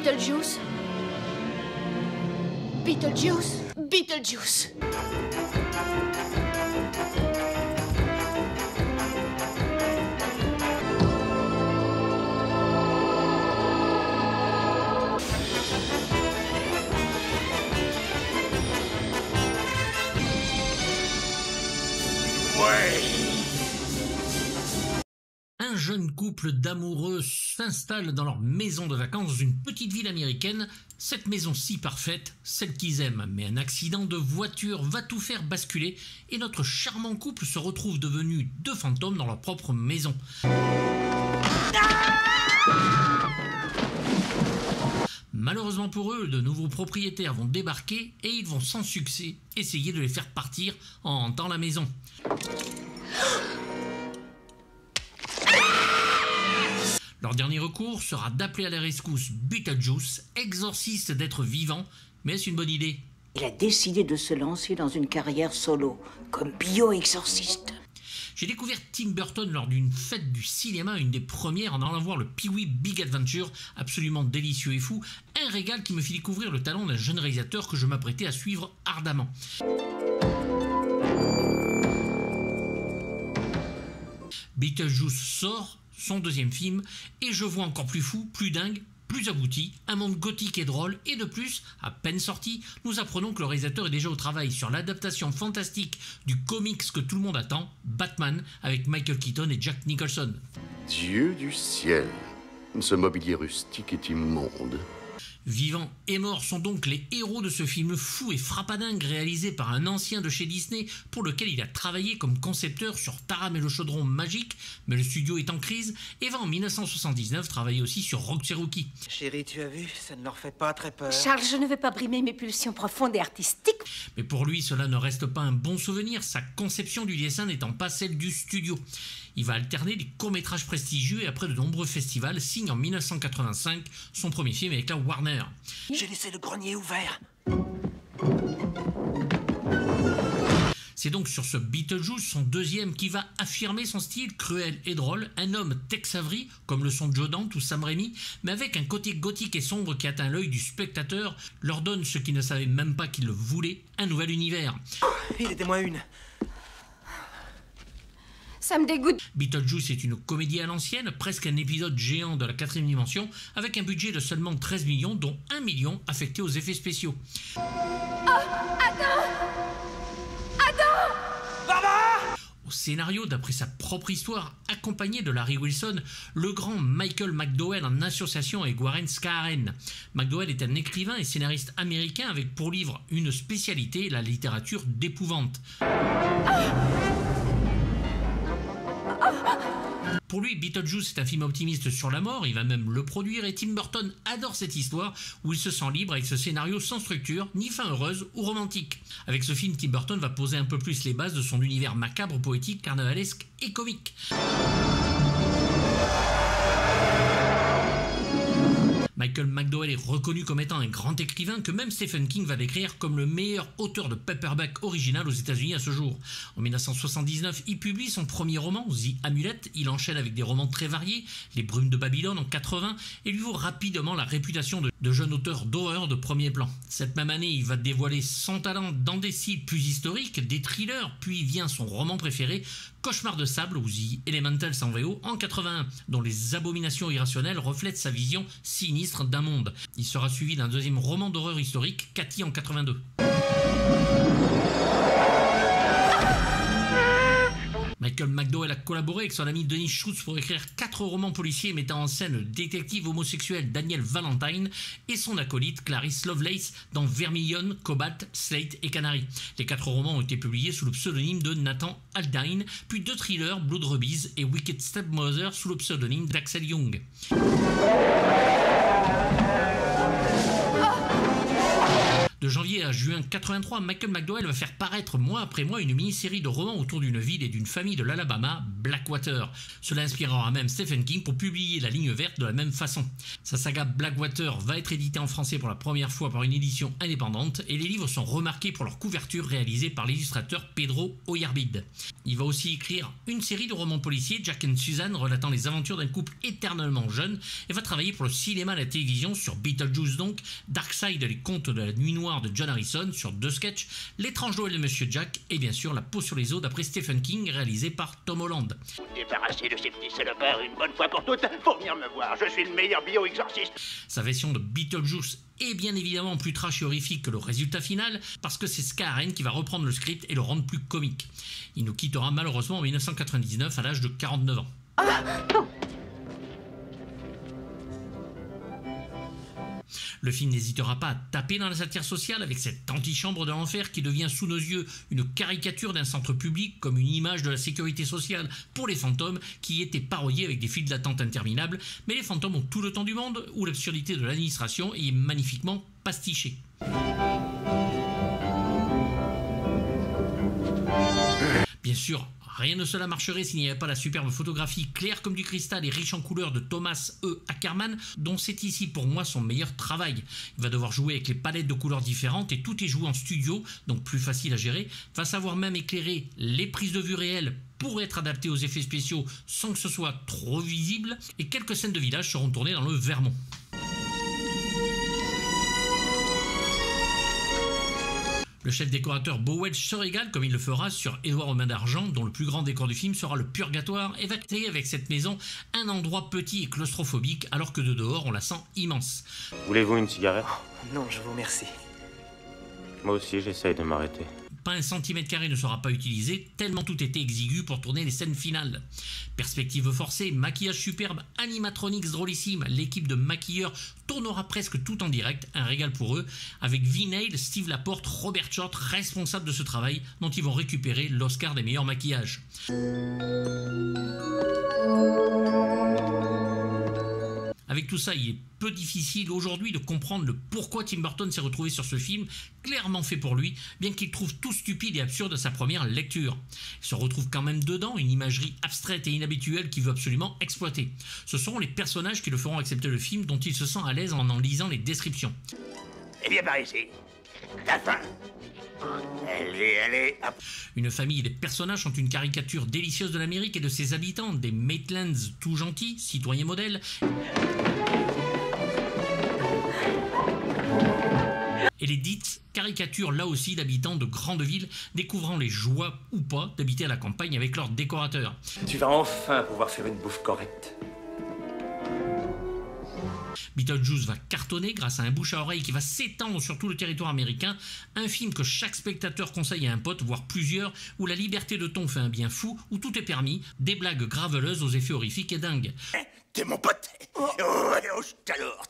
Beetlejuice. Beetlejuice. Beetlejuice. Un jeune couple d'amoureux s'installe dans leur maison de vacances dans une petite ville américaine. Cette maison si parfaite, celle qu'ils aiment. Mais un accident de voiture va tout faire basculer et notre charmant couple se retrouve devenu deux fantômes dans leur propre maison. Malheureusement pour eux, de nouveaux propriétaires vont débarquer et ils vont sans succès essayer de les faire partir en hantant la maison. Leur dernier recours sera d'appeler à la rescousse Beetlejuice, exorciste d'êtres vivants, mais est-ce une bonne idée? Il a décidé de se lancer dans une carrière solo, comme bio-exorciste. J'ai découvert Tim Burton lors d'une fête du cinéma, une des premières, en allant voir le Pee-wee Big Adventure, absolument délicieux et fou, un régal qui me fit découvrir le talent d'un jeune réalisateur que je m'apprêtais à suivre ardemment. Beetlejuice sort, son deuxième film, et je vois encore plus fou, plus dingue, plus abouti, un monde gothique et drôle, et de plus, à peine sorti, nous apprenons que le réalisateur est déjà au travail sur l'adaptation fantastique du comics que tout le monde attend, Batman, avec Michael Keaton et Jack Nicholson. Dieu du ciel, ce mobilier rustique est immonde. Vivants et morts sont donc les héros de ce film fou et frappadingue réalisé par un ancien de chez Disney pour lequel il a travaillé comme concepteur sur Taram et le chaudron magique, mais le studio est en crise et va en 1979 travailler aussi sur Rocky Rookie. Chérie, tu as vu, ça ne leur fait pas très peur. Charles, je ne vais pas brimer mes pulsions profondes et artistiques. Mais pour lui, cela ne reste pas un bon souvenir, sa conception du dessin n'étant pas celle du studio. Il va alterner des courts-métrages prestigieux et après de nombreux festivals, signe en 1985 son premier film avec la Warner. J'ai laissé le grenier ouvert. C'est donc sur ce Beetlejuice, son deuxième, qui va affirmer son style cruel et drôle, un homme Tex Avery, comme le sont Joe Dante ou Sam Raimi, mais avec un côté gothique et sombre qui atteint l'œil du spectateur, leur donne, ceux qui ne savaient même pas qu'ils le voulaient, un nouvel univers. Il était moins une. Ça me dégoûte. Beetlejuice est une comédie à l'ancienne, presque un épisode géant de la 4e dimension, avec un budget de seulement 13 millions, dont 1 million affecté aux effets spéciaux. Au scénario, d'après sa propre histoire, accompagné de Larry Wilson, le grand Michael McDowell en association avec Warren Scarren. McDowell est un écrivain et scénariste américain avec pour livre une spécialité, la littérature d'épouvante. Pour lui, Beetlejuice est un film optimiste sur la mort, il va même le produire et Tim Burton adore cette histoire où il se sent libre avec ce scénario sans structure, ni fin heureuse ou romantique. Avec ce film, Tim Burton va poser un peu plus les bases de son univers macabre, poétique, carnavalesque et comique. Michael McDowell est reconnu comme étant un grand écrivain que même Stephen King va décrire comme le meilleur auteur de paperback original aux États-Unis à ce jour. En 1979, il publie son premier roman, The Amulet. Il enchaîne avec des romans très variés, Les Brumes de Babylone en 80, et lui vaut rapidement la réputation de jeune auteur d'horreur de premier plan. Cette même année, il va dévoiler son talent dans des styles plus historiques, des thrillers, puis vient son roman préféré, Cauchemar de sable, ou The Elementals en VO, en 81, dont les abominations irrationnelles reflètent sa vision sinistre d'un monde. Il sera suivi d'un deuxième roman d'horreur historique, Cathy en 82. Michael McDowell a collaboré avec son ami Dennis Schutz pour écrire 4 romans policiers mettant en scène le détective homosexuel Daniel Valentine et son acolyte Clarice Lovelace dans Vermilion, Cobalt, Slate et Canary. Les 4 romans ont été publiés sous le pseudonyme de Nathan Haldane, puis 2 thrillers, Blood Rubies et Wicked Stepmother sous le pseudonyme d'Axel Young. De janvier à juin juin 83, Michael McDowell va faire paraître mois après mois une mini-série de romans autour d'une ville et d'une famille de l'Alabama, Blackwater. Cela inspirera même Stephen King pour publier La Ligne Verte de la même façon. Sa saga Blackwater va être éditée en français pour la première fois par une édition indépendante et les livres sont remarqués pour leur couverture réalisée par l'illustrateur Pedro Oyarbide. Il va aussi écrire une série de romans policiers, Jack and Susan, relatant les aventures d'un couple éternellement jeune, et va travailler pour le cinéma et la télévision sur Beetlejuice donc, Darkside et les contes de la nuit noire de John Harrison sur 2 sketchs, L'étrange Noël de Monsieur Jack et bien sûr La peau sur les os d'après Stephen King réalisé par Tom Holland. Débarrassez de ces petits salopards une bonne fois pour toutes, faut venir me voir, je suis le meilleur bio-exorciste. Sa version de Beetlejuice est bien évidemment plus trash et horrifique que le résultat final parce que c'est Scar qui va reprendre le script et le rendre plus comique. Il nous quittera malheureusement en 1999 à l'âge de 49 ans. Le film n'hésitera pas à taper dans la satire sociale avec cette antichambre de l'enfer qui devient sous nos yeux une caricature d'un centre public comme une image de la sécurité sociale pour les fantômes qui y étaient parodiés avec des files d'attente interminables, mais les fantômes ont tout le temps du monde où l'absurdité de l'administration est magnifiquement pastichée. Bien sûr, rien de cela marcherait s'il n'y avait pas la superbe photographie claire comme du cristal et riche en couleurs de Thomas E. Ackerman, dont c'est ici pour moi son meilleur travail. Il va devoir jouer avec les palettes de couleurs différentes et tout est joué en studio, donc plus facile à gérer. Va savoir même éclairer les prises de vue réelles pour être adaptées aux effets spéciaux sans que ce soit trop visible. Et quelques scènes de village seront tournées dans le Vermont. Le chef décorateur Bo Welch se régale comme il le fera sur Édouard aux mains d'argent, dont le plus grand décor du film sera le purgatoire, et va créer avec cette maison un endroit petit et claustrophobique, alors que de dehors on la sent immense. Voulez-vous une cigarette? Non, je vous remercie. Moi aussi, j'essaye de m'arrêter. Pas un centimètre carré ne sera pas utilisé, tellement tout était exigu pour tourner les scènes finales. Perspective forcée, maquillage superbe, animatronics drôlissime, l'équipe de maquilleurs tournera presque tout en direct, un régal pour eux, avec Vinale, Steve Laporte, Robert Short, responsables de ce travail, dont ils vont récupérer l'Oscar des meilleurs maquillages. Avec tout ça, il est peu difficile aujourd'hui de comprendre le pourquoi Tim Burton s'est retrouvé sur ce film, clairement fait pour lui, bien qu'il trouve tout stupide et absurde à sa première lecture. Il se retrouve quand même dedans une imagerie abstraite et inhabituelle qu'il veut absolument exploiter. Ce seront les personnages qui le feront accepter le film, dont il se sent à l'aise en lisant les descriptions. Eh bien, par ici, la fin. Allez, hop. Une famille et des personnages sont une caricature délicieuse de l'Amérique et de ses habitants, des Maitlands tout gentils, citoyens modèles, et les dites caricatures là aussi d'habitants de grandes villes découvrant les joies ou pas d'habiter à la campagne avec leurs décorateurs. Tu vas enfin pouvoir faire une bouffe correcte. Beetlejuice va cartonner grâce à un bouche à oreille qui va s'étendre sur tout le territoire américain, un film que chaque spectateur conseille à un pote, voire plusieurs, où la liberté de ton fait un bien fou, où tout est permis, des blagues graveleuses aux effets horrifiques et dingues. T'es mon pote. Oh, je t'adore.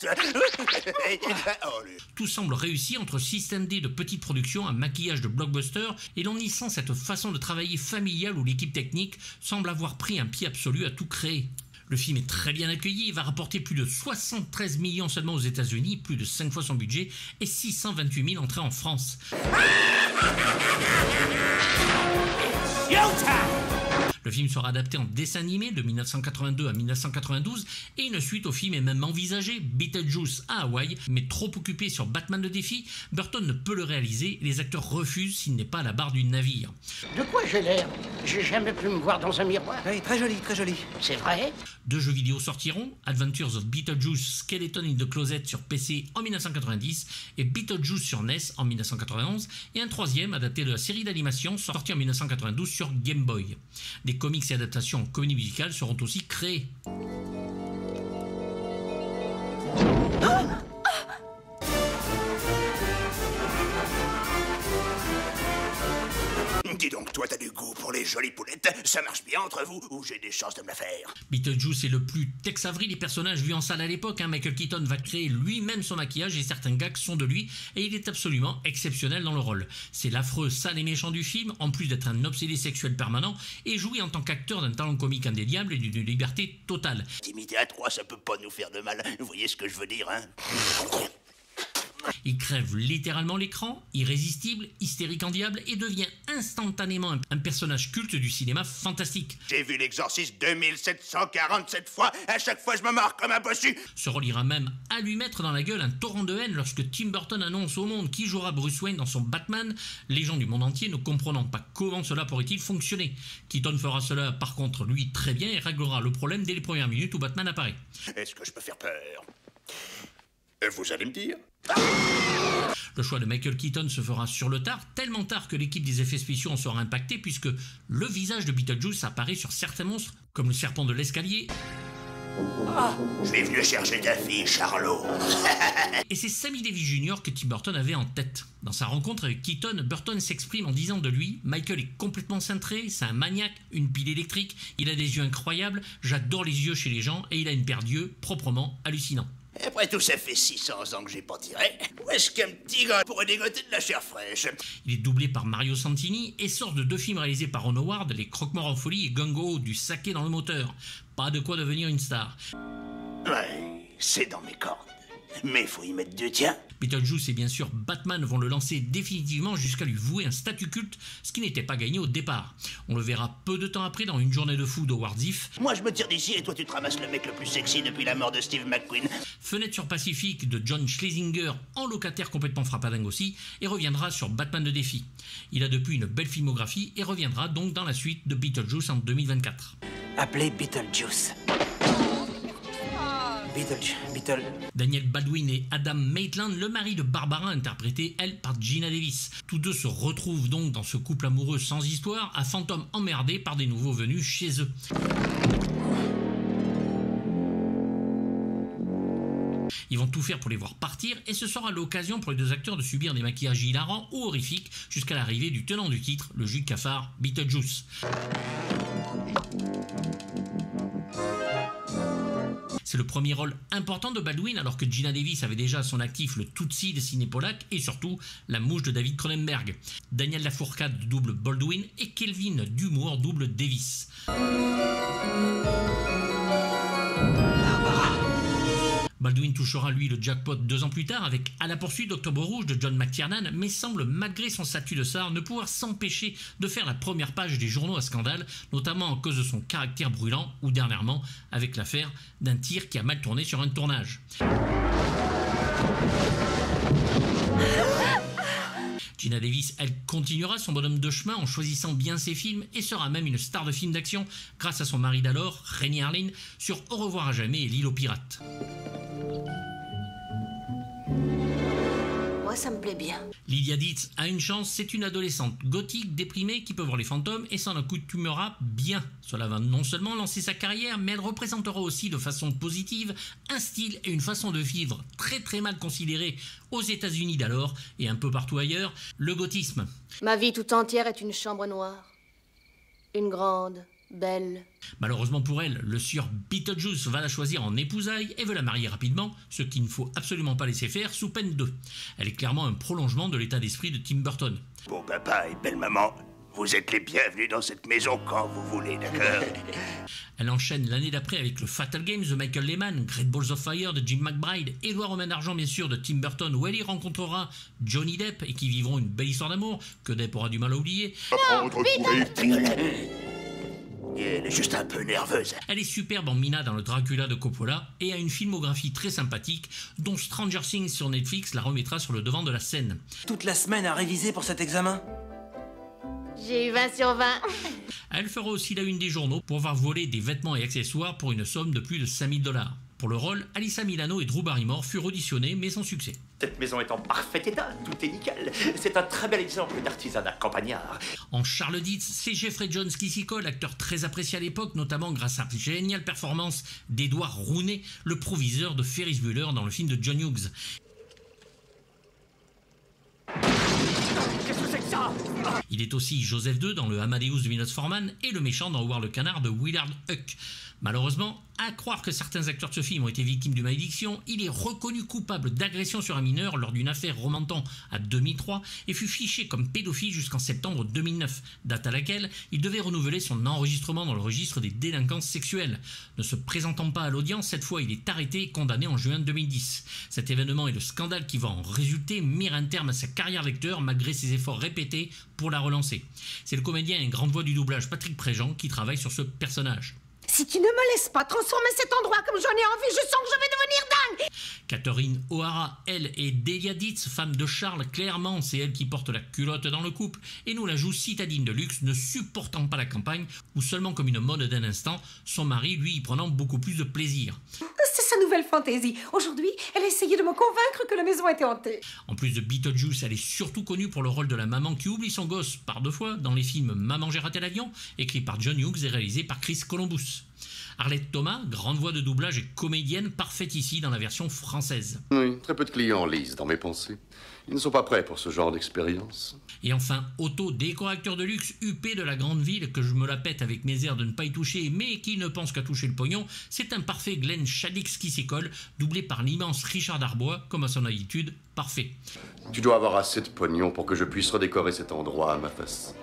Tout semble réussi entre système D de petite production, un maquillage de blockbuster, et l'on y sent cette façon de travailler familiale où l'équipe technique semble avoir pris un pied absolu à tout créer. Le film est très bien accueilli et va rapporter plus de 73 millions seulement aux États-Unis, plus de 5 fois son budget, et 628 000 entrées en France. Le film sera adapté en dessin animé de 1982 à 1992 et une suite au film est même envisagée, Beetlejuice à Hawaï, mais trop occupé sur Batman le défi, Burton ne peut le réaliser et les acteurs refusent s'il n'est pas à la barre du navire. De quoi j'ai l'air? J'ai jamais pu me voir dans un miroir. Oui, très joli, très joli. C'est vrai? 2 jeux vidéo sortiront, Adventures of Beetlejuice Skeleton in the Closet sur PC en 1990 et Beetlejuice sur NES en 1991 et un troisième adapté de la série d'animation sorti en 1992 sur Game Boy. Des comics et adaptations en comédie musicale seront aussi créés. Dis donc, toi, t'as du goût pour les jolies poulettes. Ça marche bien entre vous ou j'ai des chances de me la faire? Beetlejuice est le plus Tex Avery des personnages vus en salle à l'époque. Michael Keaton va créer lui-même son maquillage et certains gags sont de lui et il est absolument exceptionnel dans le rôle. C'est l'affreux sale et méchant du film, en plus d'être un obsédé sexuel permanent, et jouit en tant qu'acteur d'un talent comique indéniable et d'une liberté totale. Intimité à 3, ça peut pas nous faire de mal. Vous voyez ce que je veux dire, hein? Il crève littéralement l'écran, irrésistible, hystérique en diable et devient instantanément un personnage culte du cinéma fantastique. J'ai vu l'exorciste 2747 fois, à chaque fois je me marre comme un bossu. Ce rôle ira même à lui mettre dans la gueule un torrent de haine lorsque Tim Burton annonce au monde qui jouera Bruce Wayne dans son Batman, les gens du monde entier ne comprenant pas comment cela pourrait-il fonctionner. Keaton fera cela par contre lui très bien et réglera le problème dès les premières minutes où Batman apparaît. Est-ce que je peux faire peur? Vous allez me dire? Le choix de Michael Keaton se fera sur le tard, tellement tard que l'équipe des effets spéciaux en sera impactée puisque le visage de Beetlejuice apparaît sur certains monstres comme le serpent de l'escalier. Je suis venu chercher ta fille, Charlot. Et c'est Sammy Davis Jr. que Tim Burton avait en tête. Dans sa rencontre avec Keaton, Burton s'exprime en disant de lui « Michael est complètement cintré, c'est un maniaque, une pile électrique, il a des yeux incroyables, j'adore les yeux chez les gens et il a une paire d'yeux proprement hallucinant. » Après tout, ça fait 600 ans que j'ai pas tiré. Où est-ce qu'un petit gars pourrait dégoter de la chair fraîche? Il est doublé par Mario Santini et sort de 2 films réalisés par Ron Howard, Les Croque-Morts en folie et Gung-Ho, du saké dans le moteur. Pas de quoi devenir une star. Ouais, c'est dans mes cordes. Mais faut y mettre du tien. Beetlejuice et bien sûr Batman vont le lancer définitivement jusqu'à lui vouer un statut culte, ce qui n'était pas gagné au départ. On le verra peu de temps après dans Une journée de fou d'Howard Zieff. Moi je me tire d'ici et toi tu te ramasses le mec le plus sexy depuis la mort de Steve McQueen. Fenêtre sur Pacifique de John Schlesinger, en locataire complètement frappadingue aussi, et reviendra sur Batman de défi. Il a depuis une belle filmographie et reviendra donc dans la suite de Beetlejuice en 2024. Appelez Beetlejuice. Daniel Baldwin et Adam Maitland, le mari de Barbara, interprété, elle, par Geena Davis. Tous deux se retrouvent donc dans ce couple amoureux sans histoire, à fantômes emmerdés par des nouveaux venus chez eux. Ils vont tout faire pour les voir partir et ce sera l'occasion pour les deux acteurs de subir des maquillages hilarants ou horrifiques jusqu'à l'arrivée du tenant du titre, le jus de cafard Beetlejuice. C'est le premier rôle important de Baldwin alors que Geena Davis avait déjà à son actif le Tootsie des ciné polacs et surtout La mouche de David Cronenberg. Daniel Lafourcade double Baldwin et Kelvin Dumour double Davis. Baldwin touchera lui le jackpot 2 ans plus tard avec À la poursuite d'Octobre Rouge de John McTiernan, mais semble malgré son statut de star ne pouvoir s'empêcher de faire la première page des journaux à scandale, notamment à cause de son caractère brûlant ou dernièrement avec l'affaire d'un tir qui a mal tourné sur un tournage. Geena Davis, elle continuera son bonhomme de chemin en choisissant bien ses films et sera même une star de films d'action grâce à son mari d'alors, Renny Harlin, sur Au revoir à jamais et L'île aux pirates. Moi, ça me plaît bien. Lydia Dietz a une chance, c'est une adolescente gothique déprimée qui peut voir les fantômes et s'en accoutumera bien. Cela va non seulement lancer sa carrière, mais elle représentera aussi de façon positive un style et une façon de vivre très très mal considérés aux États-Unis d'alors et un peu partout ailleurs, le gothisme. Ma vie tout entière est une chambre noire. Une grande, belle. Malheureusement pour elle, le sieur Beetlejuice va la choisir en épousaille et veut la marier rapidement, ce qu'il ne faut absolument pas laisser faire sous peine de. Elle est clairement un prolongement de l'état d'esprit de Tim Burton. Bon papa et belle maman, vous êtes les bienvenus dans cette maison quand vous voulez, d'accord? Elle enchaîne l'année d'après avec le Fatal Games de Michael Lehman, Great Balls of Fire de Jim McBride, Édouard aux mains d'argent bien sûr de Tim Burton où elle y rencontrera Johnny Depp et qui vivront une belle histoire d'amour que Depp aura du mal à oublier. Elle est juste un peu nerveuse. Elle est superbe en Mina dans le Dracula de Coppola et a une filmographie très sympathique dont Stranger Things sur Netflix la remettra sur le devant de la scène. Toute la semaine à réviser pour cet examen? J'ai eu 20 sur 20. Elle fera aussi la une des journaux pour avoir volé des vêtements et accessoires pour une somme de plus de 5000 $. Pour le rôle, Alyssa Milano et Drew Barrymore furent auditionnés mais sans succès. Cette maison est en parfait état, tout est nickel. C'est un très bel exemple d'artisanat campagnard. En Charles Dietz, c'est Jeffrey Jones qui s'y colle, acteur très apprécié à l'époque, notamment grâce à la géniale performance d'Edward Rooney, le proviseur de Ferris Bueller dans le film de John Hughes. Qu'est-ce que c'est que ça? Il est aussi Joseph II dans le Amadeus de Milos Forman et le méchant dans Howard le Canard de Willard Huck. Malheureusement, à croire que certains acteurs de ce film ont été victimes d'une malédiction, il est reconnu coupable d'agression sur un mineur lors d'une affaire remontant à 2003 et fut fiché comme pédophile jusqu'en septembre 2009, date à laquelle il devait renouveler son enregistrement dans le registre des délinquances sexuelles. Ne se présentant pas à l'audience, cette fois il est arrêté et condamné en juin 2010. Cet événement et le scandale qui va en résulter mirent un terme à sa carrière d'acteur malgré ses efforts répétés pour la relancer. C'est le comédien et grande voix du doublage Patrick Préjean qui travaille sur ce personnage. Si tu ne me laisses pas transformer cet endroit comme j'en ai envie, je sens que je vais devenir dingue. Catherine O'Hara, elle, est Delia Ditz, femme de Charles. Clairement, c'est elle qui porte la culotte dans le couple et nous la joue citadine de luxe, ne supportant pas la campagne ou seulement comme une mode d'un instant, son mari, lui, y prenant beaucoup plus de plaisir. C'est sa nouvelle fantaisie. Aujourd'hui, elle a essayé de me convaincre que la maison était hantée. En plus de Beetlejuice, elle est surtout connue pour le rôle de la maman qui oublie son gosse par 2 fois dans les films Maman j'ai raté l'avion, écrit par John Hughes et réalisé par Chris Columbus. Arlette Thomas, grande voix de doublage et comédienne parfaite ici dans la version française. Oui, très peu de clients lisent dans mes pensées. Ils ne sont pas prêts pour ce genre d'expérience. Et enfin, Otto, décorateur de luxe, huppé de la grande ville, que je me la pète avec mes airs de ne pas y toucher, mais qui ne pense qu'à toucher le pognon, c'est un parfait Glenn Shadix qui s'y colle, doublé par l'immense Richard Darbois, comme à son habitude, parfait. Tu dois avoir assez de pognon pour que je puisse redécorer cet endroit à ma face.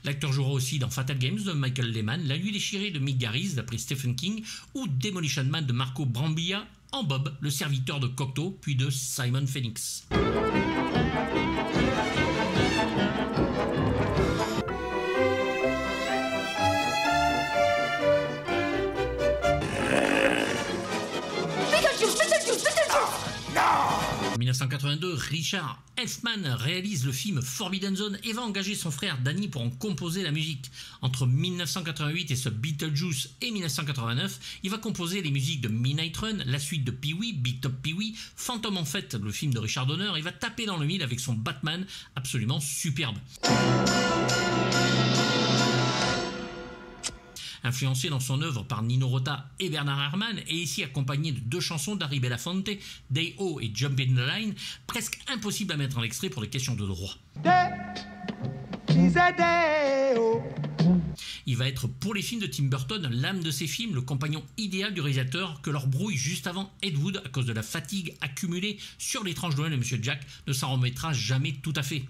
L'acteur jouera aussi dans Fatal Games de Michael Lehmann, La Nuit déchirée de Mick Garris d'après Stephen King ou Demolition Man de Marco Brambilla en Bob, le serviteur de Cocteau, puis de Simon Phoenix. En 1982, Richard Elfman réalise le film Forbidden Zone et va engager son frère Danny pour en composer la musique. Entre 1988 et ce Beetlejuice et 1989, il va composer les musiques de Midnight Run, la suite de Pee-wee, Big Top Pee-wee, Phantom en fait, le film de Richard Donner, et va taper dans le mille avec son Batman absolument superbe. Influencé dans son œuvre par Nino Rota et Bernard Herrmann, et ici accompagné de 2 chansons d'Harry Belafonte, Day-O et Jump in the Line, presque impossible à mettre en extrait pour des questions de droit. Il va être pour les films de Tim Burton l'âme de ses films, le compagnon idéal du réalisateur que leur brouille juste avant Ed Wood à cause de la fatigue accumulée sur les tranches de Noël de Monsieur Jack ne s'en remettra jamais tout à fait.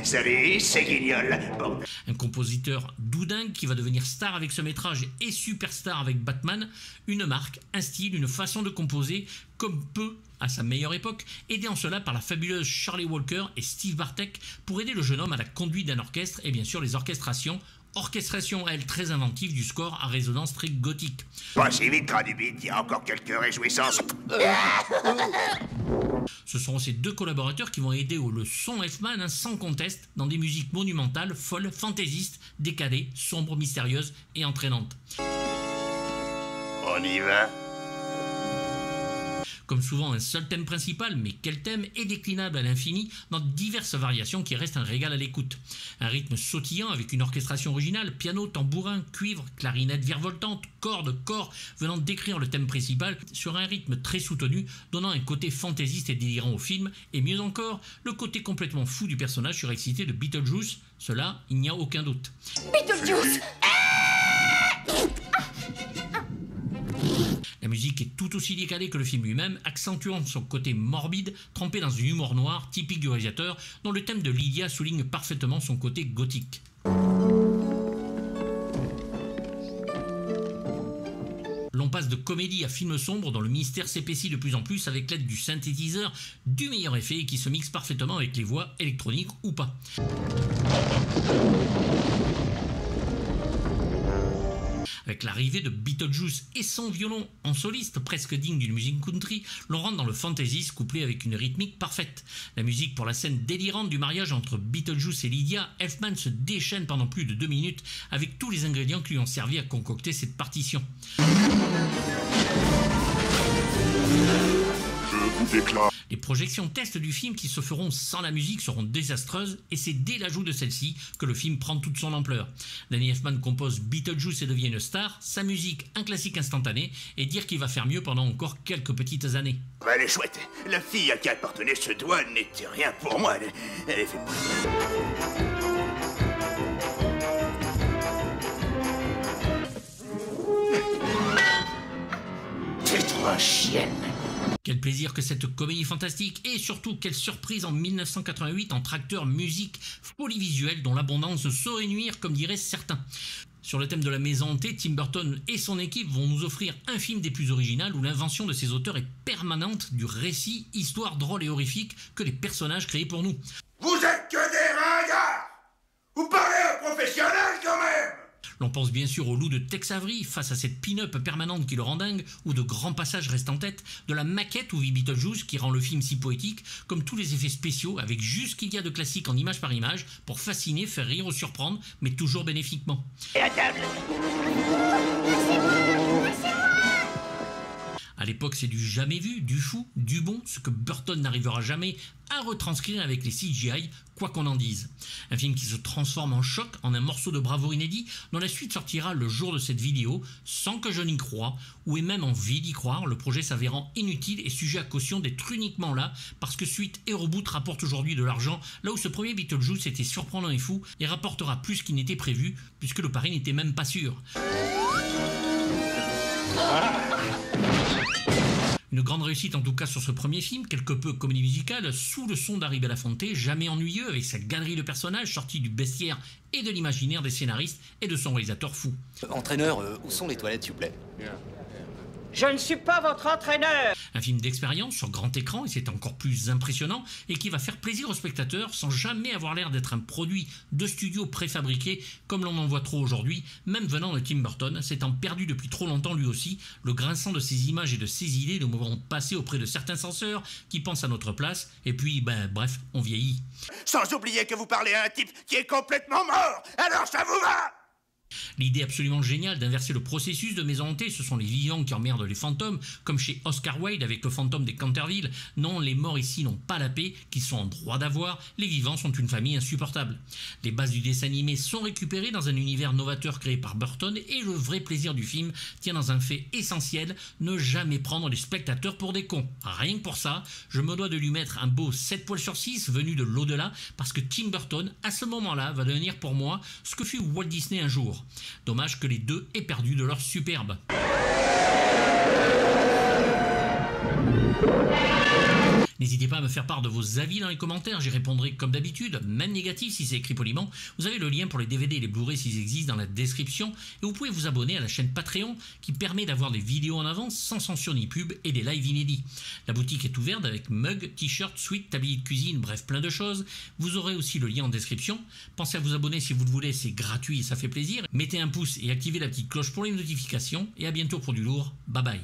Salut, c'est Guignol. Bon. Un compositeur doudingue qui va devenir star avec ce métrage et superstar avec Batman, une marque, un style, une façon de composer comme peu à sa meilleure époque, aidé en cela par la fabuleuse Shirley Walker et Steve Bartek pour aider le jeune homme à la conduite d'un orchestre et bien sûr les orchestrations, elle très inventive du score à résonance très gothique. Pas si vite, Gradubit, il y a encore quelques réjouissances. Ce seront ces 2 collaborateurs qui vont aider au son Elfman sans conteste dans des musiques monumentales, folles, fantaisistes, décalées, sombres, mystérieuses et entraînantes. On y va. Comme souvent un seul thème principal, mais quel thème est déclinable à l'infini dans diverses variations qui restent un régal à l'écoute. Un rythme sautillant avec une orchestration originale, piano, tambourin, cuivre, clarinette virevoltante, cordes, corps, venant décrire le thème principal sur un rythme très soutenu, donnant un côté fantaisiste et délirant au film, et mieux encore, le côté complètement fou du personnage surexcité de Beetlejuice, cela, il n'y a aucun doute. Beetlejuice! La musique est tout aussi décalée que le film lui-même, accentuant son côté morbide, trempé dans un humour noir typique du réalisateur, dont le thème de Lydia souligne parfaitement son côté gothique. L'on passe de comédie à film sombre dont le mystère s'épaissit de plus en plus avec l'aide du synthétiseur du meilleur effet et qui se mixe parfaitement avec les voix électroniques ou pas. Avec l'arrivée de Beetlejuice et son violon en soliste, presque digne d'une musique country, l'on rentre dans le fantasy couplé avec une rythmique parfaite. La musique pour la scène délirante du mariage entre Beetlejuice et Lydia, Elfman se déchaîne pendant plus de 2 minutes avec tous les ingrédients qui lui ont servi à concocter cette partition. Je vous déclare. Les projections test du film qui se feront sans la musique seront désastreuses et c'est dès l'ajout de celle-ci que le film prend toute son ampleur. Danny Elfman compose Beetlejuice et devient une star, sa musique un classique instantané et dire qu'il va faire mieux pendant encore quelques petites années. Elle est chouette. La fille à qui appartenait ce doigt n'était rien pour moi. Elle est faite pour ça. C'est trop chienne. Quel plaisir que cette comédie fantastique et surtout quelle surprise en 1988 entre acteurs, musique, folie visuelle dont l'abondance saurait nuire comme diraient certains. Sur le thème de la maison hantée, Tim Burton et son équipe vont nous offrir un film des plus originaux où l'invention de ses auteurs est permanente du récit, histoire drôle et horrifique que les personnages créés pour nous. Vous êtes que des ringards! Vous parlez à un professionnel quand même! L'on pense bien sûr au loup de Tex Avery face à cette pin-up permanente qui le rend dingue, ou de grands passages restent en tête, de la maquette où vit Beetlejuice qui rend le film si poétique, comme tous les effets spéciaux avec juste ce qu'il y a de classique en image par image pour fasciner, faire rire ou surprendre, mais toujours bénéfiquement. Et à table! À l'époque, c'est du jamais vu, du fou, du bon, ce que Burton n'arrivera jamais à retranscrire avec les CGI, quoi qu'on en dise. Un film qui se transforme en choc, en un morceau de bravoure inédit, dont la suite sortira le jour de cette vidéo, sans que je n'y croie, ou ai même envie d'y croire, le projet s'avérant inutile et sujet à caution d'être uniquement là, parce que suite et reboot rapporte aujourd'hui de l'argent, là où ce premier Beetlejuice était surprenant et fou, et rapportera plus qu'il n'était prévu, puisque le pari n'était même pas sûr. Une grande réussite en tout cas sur ce premier film, quelque peu comédie musicale, sous le son d'Harry Belafonte, jamais ennuyeux avec sa galerie de personnages sortis du bestiaire et de l'imaginaire des scénaristes et de son réalisateur fou. Entraîneur, où sont les toilettes s'il vous plaît? Je ne suis pas votre entraîneur. Un film d'expérience sur grand écran, et c'est encore plus impressionnant, et qui va faire plaisir aux spectateurs sans jamais avoir l'air d'être un produit de studio préfabriqué, comme l'on en voit trop aujourd'hui, même venant de Tim Burton, s'étant perdu depuis trop longtemps lui aussi, le grinçant de ses images et de ses idées, le moment passé auprès de certains censeurs qui pensent à notre place, et puis, bref, on vieillit. Sans oublier que vous parlez à un type qui est complètement mort, alors ça vous va? L'idée absolument géniale d'inverser le processus de maison hantée, ce sont les vivants qui emmerdent les fantômes, comme chez Oscar Wilde avec le fantôme des Canterville. Non, les morts ici n'ont pas la paix, qu'ils sont en droit d'avoir, les vivants sont une famille insupportable. Les bases du dessin animé sont récupérées dans un univers novateur créé par Burton, et le vrai plaisir du film tient dans un fait essentiel, ne jamais prendre les spectateurs pour des cons. Rien que pour ça, je me dois de lui mettre un beau 7 poils sur 6 venu de l'au-delà, parce que Tim Burton, à ce moment-là, va devenir pour moi ce que fut Walt Disney un jour. Dommage que les deux aient perdu de leur superbe. N'hésitez pas à me faire part de vos avis dans les commentaires, j'y répondrai comme d'habitude, même négatif si c'est écrit poliment. Vous avez le lien pour les DVD et les Blu-ray s'ils existent dans la description, et vous pouvez vous abonner à la chaîne Patreon qui permet d'avoir des vidéos en avance sans censure ni pub et des lives inédits. La boutique est ouverte avec mug, t-shirt, suite, tablier de cuisine, bref plein de choses. Vous aurez aussi le lien en description. Pensez à vous abonner si vous le voulez, c'est gratuit et ça fait plaisir. Mettez un pouce et activez la petite cloche pour les notifications, et à bientôt pour du lourd. Bye bye.